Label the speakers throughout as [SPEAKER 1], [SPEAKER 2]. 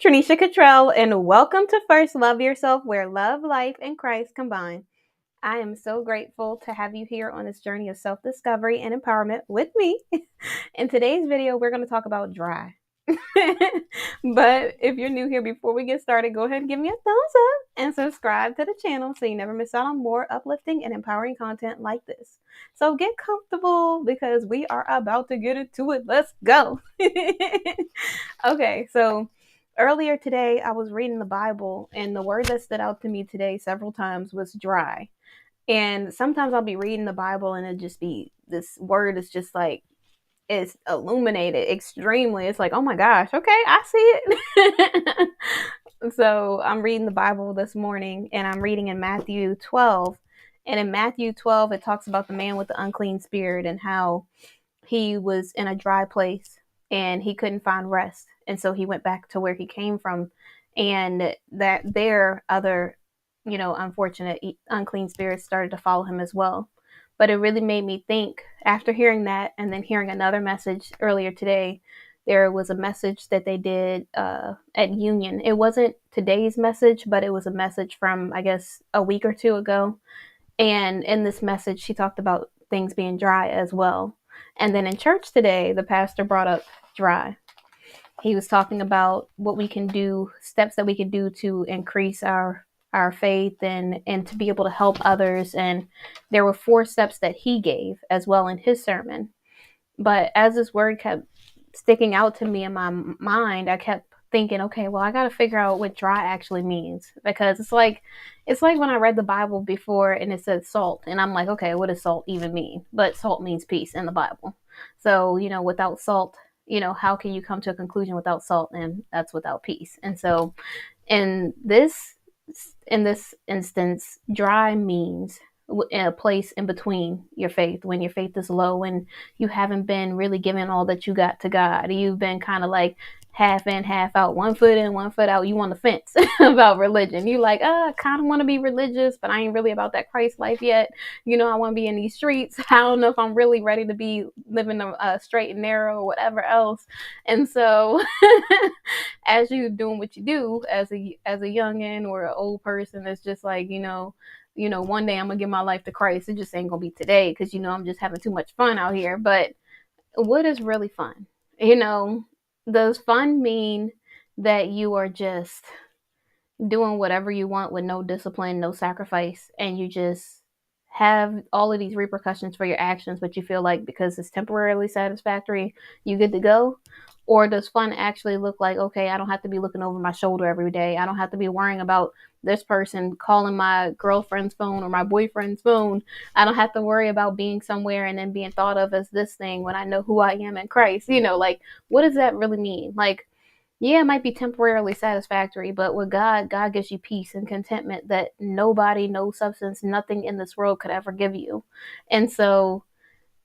[SPEAKER 1] Trinesha Catrell, and welcome to First Love Yourself, where love, life, and Christ combine. I am so grateful to have you here on this journey of self discovery and empowerment with me. In today's video, we're going to talk about dry. But if you're new here, before we get started, go ahead and give me a thumbs up and subscribe to the channel so you never miss out on more uplifting and empowering content like this. So get comfortable because we are about to get into it. Let's go. Okay, so earlier today, I was reading the Bible, and the word that stood out to me today several times was dry. And sometimes I'll be reading the Bible, and it just be this word is just like it's illuminated extremely. It's like, oh my gosh, okay, I see it. So I'm reading the Bible this morning, and I'm reading in Matthew 12. And in Matthew 12, it talks about the man with the unclean spirit and how he was in a dry place and he couldn't find rest. And so he went back to where he came from, and that there other, unfortunate unclean spirits started to follow him as well. But it really made me think after hearing that, and then hearing another message earlier today. There was a message that they did at Union. It wasn't today's message, but it was a message from, I guess, a week or two ago. And in this message, she talked about things being dry as well. And then in church today, the pastor brought up dry. He was talking about what we can do, steps that we can do to increase our faith and to be able to help others. And there were 4 steps that he gave as well in his sermon. But as this word kept sticking out to me in my mind, I kept thinking, okay, well, I got to figure out what dry actually means, because it's like when I read the Bible before and it said salt, and I'm like, okay, what does salt even mean? But salt means peace in the Bible. So, without salt, how can you come to a conclusion without salt? And that's without peace. And so in this instance, dry means in a place in between your faith, when your faith is low and you haven't been really giving all that you got to God. You've been kind of like half in, half out, 1 foot in, 1 foot out. You on the fence about religion. You like, I kind of want to be religious, but I ain't really about that Christ life yet. I want to be in these streets. I don't know if I'm really ready to be living a straight and narrow or whatever else. And so as you doing what you do as a youngin' or an old person, it's just like, one day I'm gonna give my life to Christ. It just ain't gonna be today because I'm just having too much fun out here. But what is really fun? Does fun mean that you are just doing whatever you want with no discipline, no sacrifice, and you just have all of these repercussions for your actions, but you feel like because it's temporarily satisfactory, you good to go? Or does fun actually look like, okay, I don't have to be looking over my shoulder every day. I don't have to be worrying about this person calling my girlfriend's phone or my boyfriend's phone. I don't have to worry about being somewhere and then being thought of as this thing when I know who I am in Christ. Like, what does that really mean? Like, yeah, it might be temporarily satisfactory, but with God, God gives you peace and contentment that nobody, no substance, nothing in this world could ever give you. And so,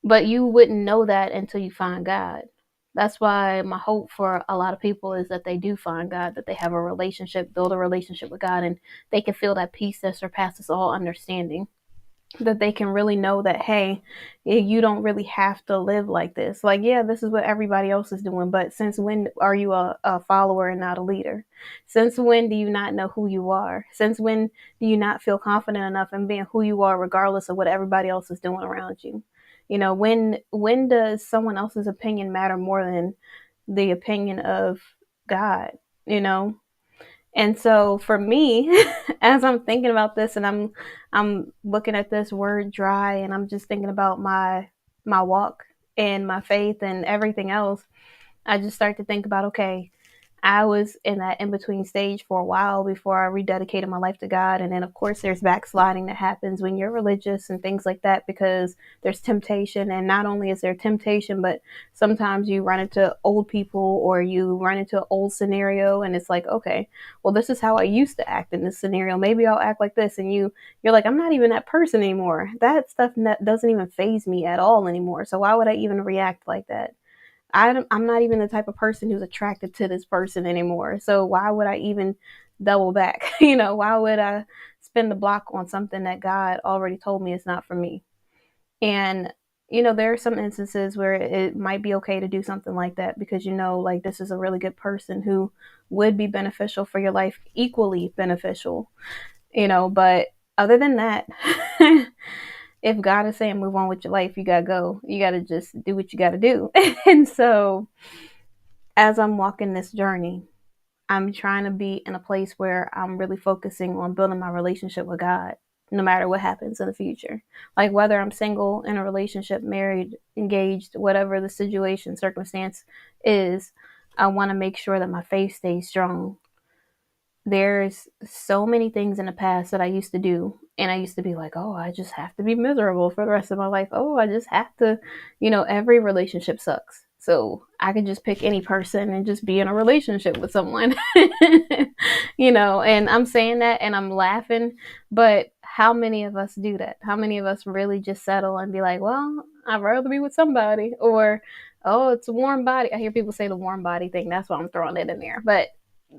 [SPEAKER 1] but you wouldn't know that until you find God. That's why my hope for a lot of people is that they do find God, that they have a relationship, build a relationship with God, and they can feel that peace that surpasses all understanding. That they can really know that, hey, you don't really have to live like this. Like, yeah, this is what everybody else is doing, but since when are you a follower and not a leader? Since when do you not know who you are? Since when do you not feel confident enough in being who you are, regardless of what everybody else is doing around you? When does someone else's opinion matter more than the opinion of God? You know, and so for me, as I'm thinking about this and I'm looking at this word dry, and I'm just thinking about my walk and my faith and everything else, I just start to think about, okay, I was in that in-between stage for a while before I rededicated my life to God. And then, of course, there's backsliding that happens when you're religious and things like that, because there's temptation. And not only is there temptation, but sometimes you run into old people or you run into an old scenario, and it's like, okay, well, this is how I used to act in this scenario. Maybe I'll act like this. And you're like, I'm not even that person anymore. That stuff doesn't even faze me at all anymore. So why would I even react like that? I'm not even the type of person who's attracted to this person anymore. So why would I even double back? Why would I spend the block on something that God already told me is not for me? And there are some instances where it might be okay to do something like that because like this is a really good person who would be beneficial for your life, equally beneficial, but other than that, if God is saying move on with your life, you gotta go. You gotta just do what you gotta do. And so as I'm walking this journey, I'm trying to be in a place where I'm really focusing on building my relationship with God, no matter what happens in the future. Like whether I'm single, in a relationship, married, engaged, whatever the situation, circumstance is, I want to make sure that my faith stays strong. There's so many things in the past that I used to do. And I used to be like, oh, I just have to be miserable for the rest of my life. Oh, I just have to, every relationship sucks. So I could just pick any person and just be in a relationship with someone, and I'm saying that and I'm laughing. But how many of us do that? How many of us really just settle and be like, well, I'd rather be with somebody? Or, oh, it's a warm body. I hear people say the warm body thing. That's why I'm throwing it in there. But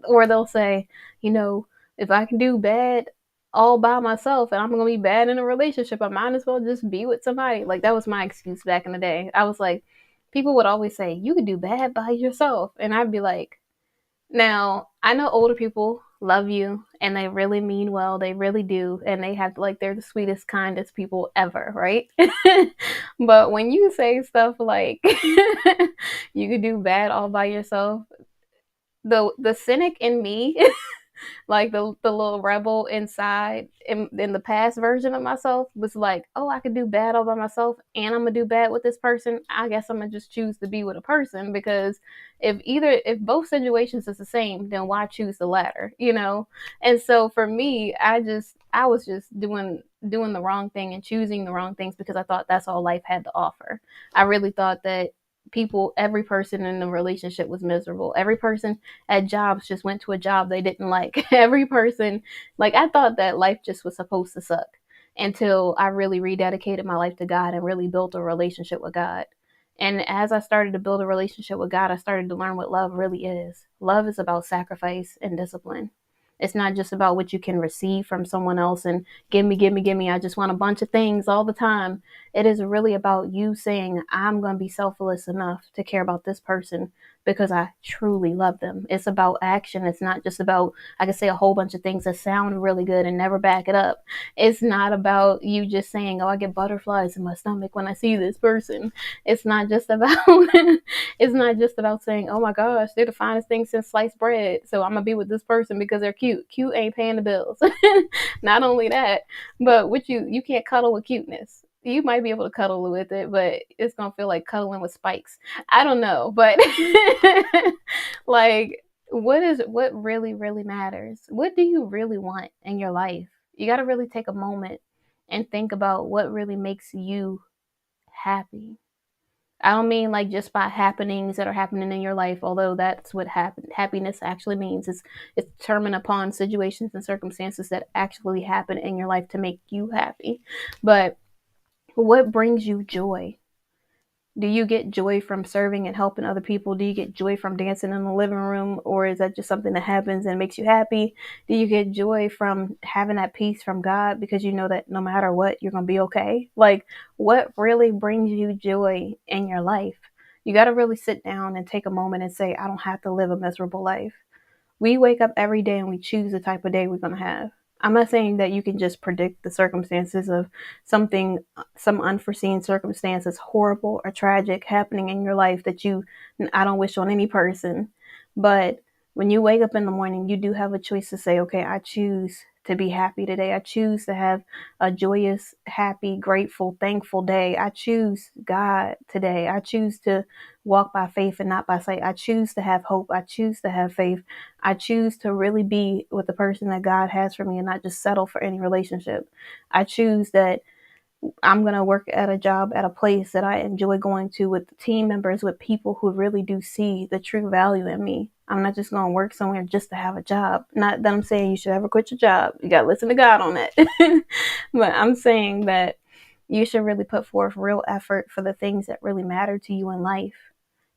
[SPEAKER 1] or they'll say, you know, if I can do bad all by myself and I'm gonna be bad in a relationship, I might as well just be with somebody. Like that was my excuse back in the day. I was like, people would always say, you could do bad by yourself. And I'd be like, now I know older people love you and they really mean well, they really do, and they have like they're the sweetest, kindest people ever, right? But when you say stuff like you could do bad all by yourself, the cynic in me, like the little rebel inside in the past version of myself was like, oh, I could do bad all by myself and I'm gonna do bad with this person. I guess I'm gonna just choose to be with a person because if both situations is the same, then why choose the latter, And so for me, I was just doing the wrong thing and choosing the wrong things because I thought that's all life had to offer. I really thought that every person in the relationship was miserable. Every person at jobs just went to a job they didn't like. Every person, like, I thought that life just was supposed to suck until I really rededicated my life to God and really built a relationship with God. And as I started to build a relationship with God, I started to learn what love really is. Love is about sacrifice and discipline. It's not just about what you can receive from someone else and give me, give me, give me. I just want a bunch of things all the time. It is really about you saying, I'm going to be selfless enough to care about this person because I truly love them. It's about action. It's not just about, I can say a whole bunch of things that sound really good and never back it up. It's not about you just saying, oh, I get butterflies in my stomach when I see this person. It's not just about, it's not just about saying, oh my gosh, they're the finest thing since sliced bread. So I'm going to be with this person because they're cute. Cute ain't paying the bills. Not only that, but you can't cuddle with cuteness. You might be able to cuddle with it, but it's gonna feel like cuddling with spikes. I don't know, but like, what really really matters? What do you really want in your life? You got to really take a moment and think about what really makes you happy. I don't mean like just by happenings that are happening in your life, although that's what happiness actually means. It's determined upon situations and circumstances that actually happen in your life to make you happy. But what brings you joy? Do you get joy from serving and helping other people? Do you get joy from dancing in the living room? Or is that just something that happens and makes you happy? Do you get joy from having that peace from God because you know that no matter what, you're going to be okay? Like, what really brings you joy in your life? You got to really sit down and take a moment and say, I don't have to live a miserable life. We wake up every day and we choose the type of day we're going to have. I'm not saying that you can just predict the circumstances of some unforeseen circumstances, horrible or tragic, happening in your life that I don't wish on any person. But when you wake up in the morning, you do have a choice to say, okay, I choose to be happy today. I choose to have a joyous, happy, grateful, thankful day. I choose God today. I choose to walk by faith and not by sight. I choose to have hope. I choose to have faith. I choose to really be with the person that God has for me and not just settle for any relationship. I choose that I'm going to work at a job at a place that I enjoy going to with team members, with people who really do see the true value in me. I'm not just going to work somewhere just to have a job. Not that I'm saying you should ever quit your job. You got to listen to God on that. But I'm saying that you should really put forth real effort for the things that really matter to you in life.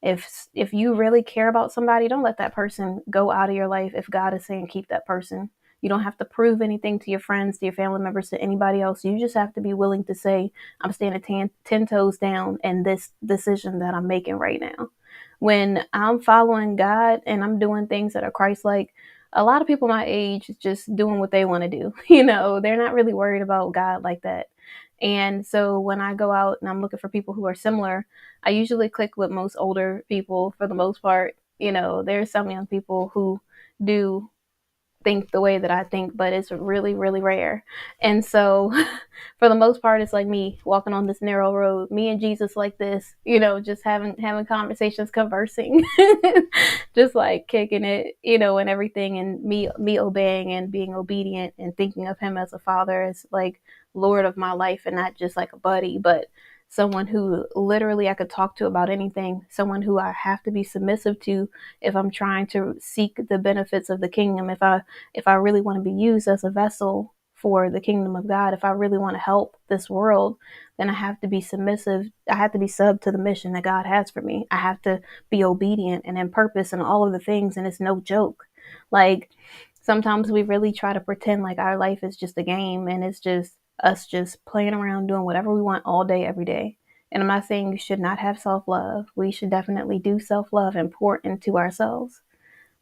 [SPEAKER 1] If you really care about somebody, don't let that person go out of your life if God is saying keep that person. You don't have to prove anything to your friends, to your family members, to anybody else. You just have to be willing to say, I'm standing 10 toes down in this decision that I'm making right now. When I'm following God and I'm doing things that are Christ like, a lot of people my age just doing what they want to do. They're not really worried about God like that. And so when I go out and I'm looking for people who are similar, I usually click with most older people for the most part. There's some young people who do think the way that I think, but it's really, really rare. And so for the most part, it's like me walking on this narrow road, me and Jesus like this, just having conversations, conversing, just like kicking it, and everything, and me obeying and being obedient and thinking of him as a father, as like Lord of my life, and not just like a buddy, but someone who literally I could talk to about anything, someone who I have to be submissive to if I'm trying to seek the benefits of the kingdom, if I really want to be used as a vessel for the kingdom of God, if I really want to help this world, then I have to be submissive. I have to be sub to the mission that God has for me. I have to be obedient and in purpose and all of the things. And it's no joke. Like sometimes we really try to pretend like our life is just a game and it's just us just playing around doing whatever we want all day, every day. And I'm not saying you should not have self-love. We should definitely do self-love and pour into ourselves.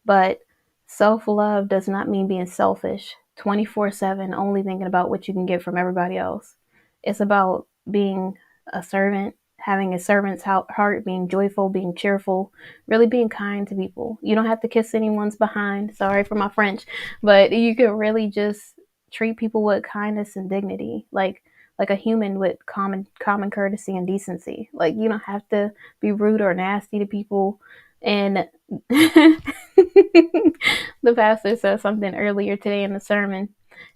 [SPEAKER 1] But self-love does not mean being selfish 24/7, only thinking about what you can get from everybody else. It's about being a servant, having a servant's heart, being joyful, being cheerful, really being kind to people. You don't have to kiss anyone's behind. Sorry for my French, but you can really just treat people with kindness and dignity, like a human with common courtesy and decency. Like you don't have to be rude or nasty to people. And the pastor said something earlier today in the sermon,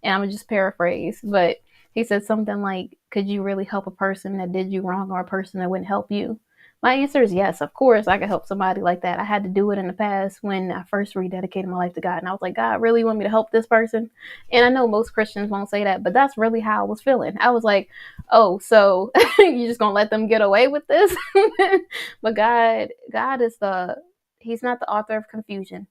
[SPEAKER 1] and I'm gonna just paraphrase, but he said something like, could you really help a person that did you wrong or a person that wouldn't help you? My answer is yes, of course I could help somebody like that. I had to do it in the past when I first rededicated my life to God, and I was like, God really want me to help this person? And I know most Christians won't say that, but that's really how I was feeling. I was like, oh, so you just gonna let them get away with this? But God is He's not the author of confusion,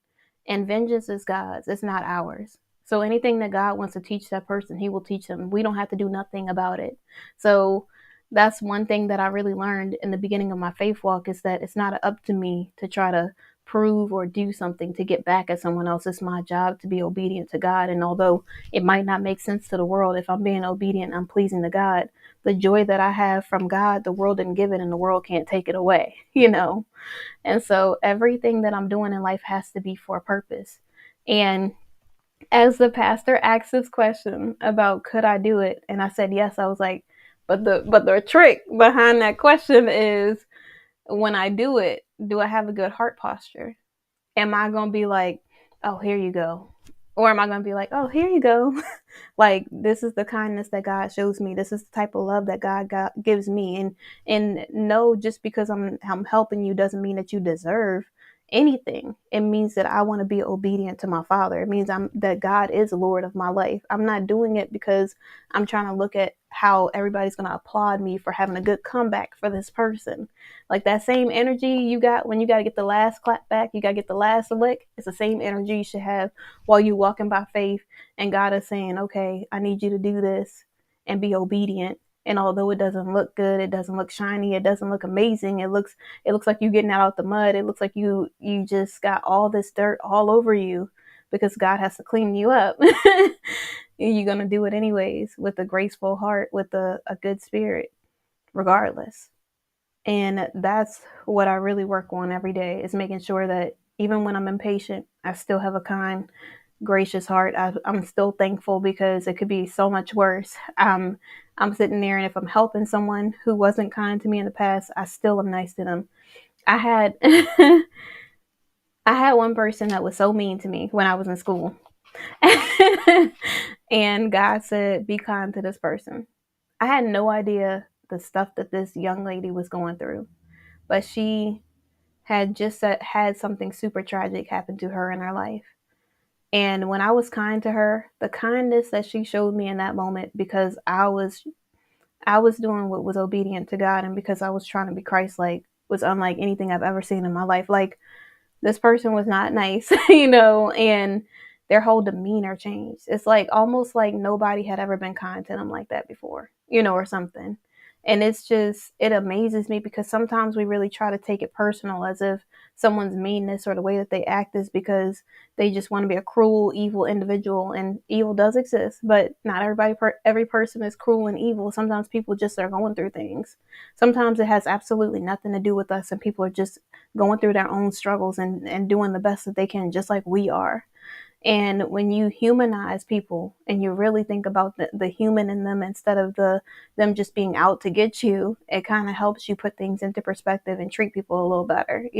[SPEAKER 1] and vengeance is God's. It's not ours. So anything that God wants to teach that person, he will teach them. We don't have to do nothing about it. So that's one thing that I really learned in the beginning of my faith walk, is that it's not up to me to try to prove or do something to get back at someone else. It's my job to be obedient to God. And although it might not make sense to the world, if I'm being obedient, I'm pleasing to God. The joy that I have from God, the world didn't give it and the world can't take it away, And so everything that I'm doing in life has to be for a purpose. And as the pastor asked this question about could I do it, and I said yes, I was like, but the trick behind that question is, when I do it, do I have a good heart posture? Am I gonna be like, oh, here you go? Or am I gonna be like, oh, here you go? Like, this is the kindness that God shows me. This is the type of love that God gives me. And no, just because I'm helping you doesn't mean that you deserve anything. It means that I want to be obedient to my Father. It means that God is Lord of my life. I'm not doing it because I'm trying to look at how everybody's going to applaud me for having a good comeback for this person. Like that same energy you got when you got to get the last clap back, you got to get the last lick. It's the same energy you should have while you walking by faith and God is saying, okay, I need you to do this and be obedient. And although it doesn't look good, it doesn't look shiny, it doesn't look amazing, it looks like you getting out the mud. It looks like you just got all this dirt all over you because God has to clean you up. You're gonna do it anyways with a graceful heart, with a good spirit, regardless. And that's what I really work on every day, is making sure that even when I'm impatient, I still have a kind, gracious heart. I'm still thankful because it could be so much worse. I'm sitting there, and if I'm helping someone who wasn't kind to me in the past, I still am nice to them. I had I had one person that was so mean to me when I was in school. And God said, be kind to this person. I had no idea the stuff that this young lady was going through, but she had just had something super tragic happen to her in her life. And when I was kind to her, the kindness that she showed me in that moment, because I was doing what was obedient to God, and because I was trying to be Christ-like, was unlike anything I've ever seen in my life. Like, this person was not nice, and their whole demeanor changed. It's like almost like nobody had ever been kind to them like that before, or something. And it's just, it amazes me because sometimes we really try to take it personal as if someone's meanness or the way that they act is because they just want to be a cruel, evil individual. And evil does exist, but not every person is cruel and evil. Sometimes people just are going through things. Sometimes it has absolutely nothing to do with us, and people are just going through their own struggles and doing the best that they can, just like we are. And when you humanize people and you really think about the human in them instead of them just being out to get you, it kind of helps you put things into perspective and treat people a little better.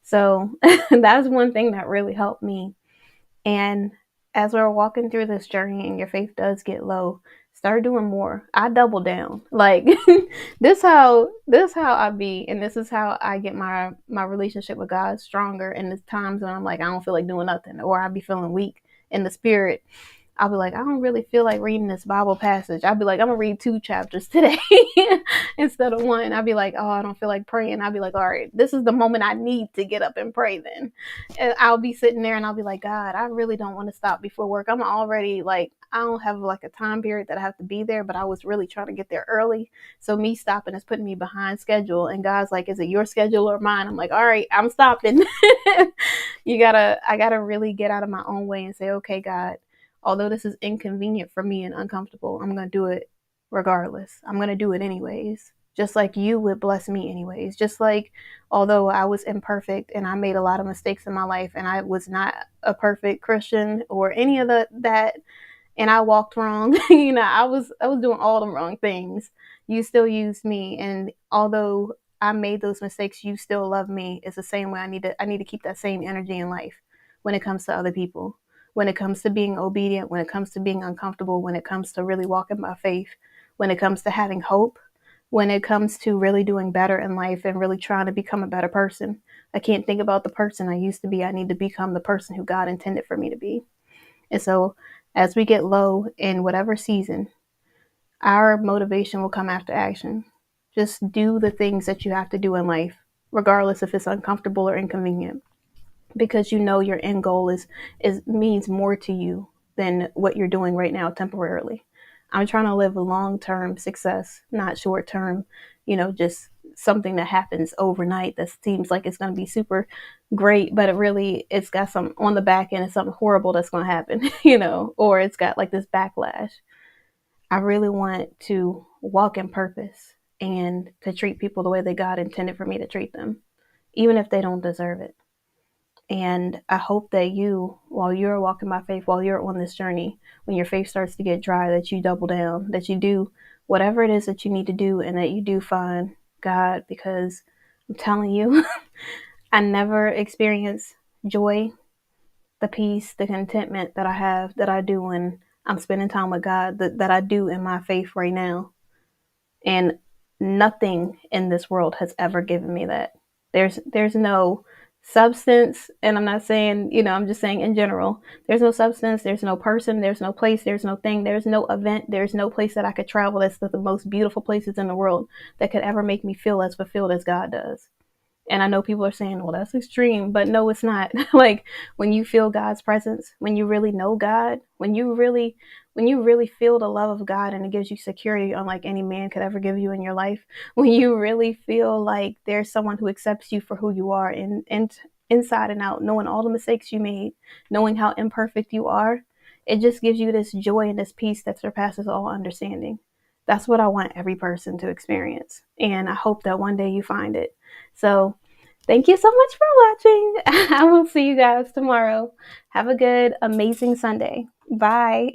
[SPEAKER 1] So that's one thing that really helped me. And as we're walking through this journey and your faith does get low, start doing more. I double down. Like this how I be, and this is how I get my relationship with God stronger in the times when I'm like I don't feel like doing nothing, or I be feeling weak in the spirit. I'll be like, I don't really feel like reading this Bible passage. I'll be like, I'm gonna read 2 chapters today instead of 1. I'll be like, oh, I don't feel like praying. I'll be like, all right, this is the moment I need to get up and pray then. And I'll be sitting there and I'll be like, God, I really don't want to stop before work. I'm already like, I don't have like a time period that I have to be there, but I was really trying to get there early. So me stopping is putting me behind schedule. And God's like, is it your schedule or mine? I'm like, all right, I'm stopping. I gotta really get out of my own way and say, okay, God, although this is inconvenient for me and uncomfortable, I'm going to do it regardless. I'm going to do it anyways. Just like you would bless me anyways. Just like, although I was imperfect and I made a lot of mistakes in my life and I was not a perfect Christian or any of that, and I walked wrong, I was doing all the wrong things. You still used me. And although I made those mistakes, you still love me. It's the same way. I need to keep that same energy in life when it comes to other people, when it comes to being obedient, when it comes to being uncomfortable, when it comes to really walking by faith, when it comes to having hope, when it comes to really doing better in life and really trying to become a better person. I can't think about the person I used to be. I need to become the person who God intended for me to be. And so as we get low in whatever season, our motivation will come after action. Just do the things that you have to do in life, regardless if it's uncomfortable or inconvenient, because your end goal is means more to you than what you're doing right now temporarily. I'm trying to live a long-term success, not short-term, just something that happens overnight that seems like it's going to be super great, but it's got some on the back end, it's something horrible that's going to happen, or it's got like this backlash. I really want to walk in purpose and to treat people the way that God intended for me to treat them, even if they don't deserve it. And I hope that while you're walking by faith, while you're on this journey, when your faith starts to get dry, that you double down, that you do whatever it is that you need to do, and that you do find God, because I'm telling you, I never experienced joy, the peace, the contentment that I have, that I do when I'm spending time with God, that I do in my faith right now. And nothing in this world has ever given me that. There's no substance, and I'm not saying, I'm just saying in general, there's no substance, there's no person, there's no place, there's no thing, there's no event, there's no place that I could travel that's the most beautiful places in the world that could ever make me feel as fulfilled as God does. And I know people are saying, well, that's extreme, but no, it's not. Like when you feel God's presence, when you really know God, when you really feel the love of God, and it gives you security unlike any man could ever give you in your life, when you really feel like there's someone who accepts you for who you are and inside and out, knowing all the mistakes you made, knowing how imperfect you are, it just gives you this joy and this peace that surpasses all understanding. That's what I want every person to experience. And I hope that one day you find it. So thank you so much for watching. I will see you guys tomorrow. Have a good, amazing Sunday. Bye.